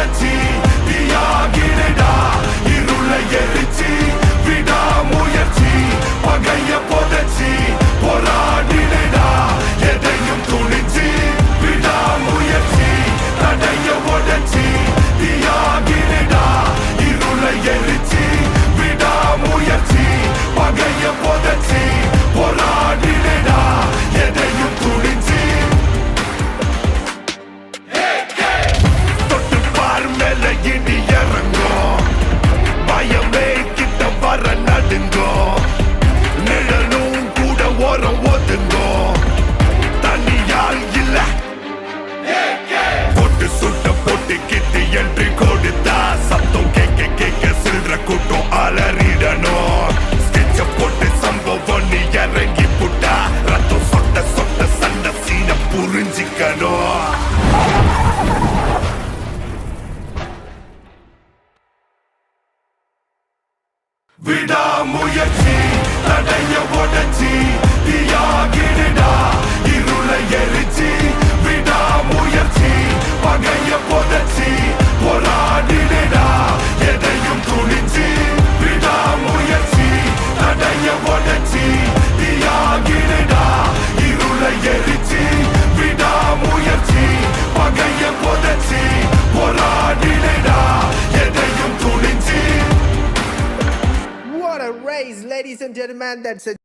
புதைச்சி தீயாகிடா இருளை எரிச்சி விடாமுயற்சி பகைய புதைச்சி போராடிடா எதையும் துணிச்சி விடாமுயற்சி தடைய உடைச்சி தீயாகிடா இருளை எரிச்சி விடாமுயற்சி பகைய புதைச்சி போராடிடா எதையும் துணிச்சி தொட்டு பார் மேல இடி இறங்கும் பயமே கிட்ட வர நடுங்கும் நிழலும் கூட ஓரம் ஒதுங்கும் தனியால் இல்ல போட்டு சுட்ட போட்டு கிட்டு என்று கொடுத்தா சத்தம் கேட்க கேட்க சில்ற கூட்டம் அலறிடணும் ஸ்கெட்ச போட்டு சம்பவம் நீ இறங்கி புட்டா ரத்தம் சொட்ட சொட்ட சண்டை சீன புரிஞ்சிக்கணும் விடாமுயற்சி தடைய உடைச்சி தீயாகிடா இருளை எரிச்சி விடாமுயற்சி பகைய புதைச்சி போராடிடா எதையும் துணிச்சி விடாமுயற்சி தடைய உடைச்சி தீயாகிடா இருளை எரிச்சி விடாமுயற்சி பகைய புதைச்சி போராடிடா எதையும் துணிச்சி. What a race, ladies and gentlemen. That's a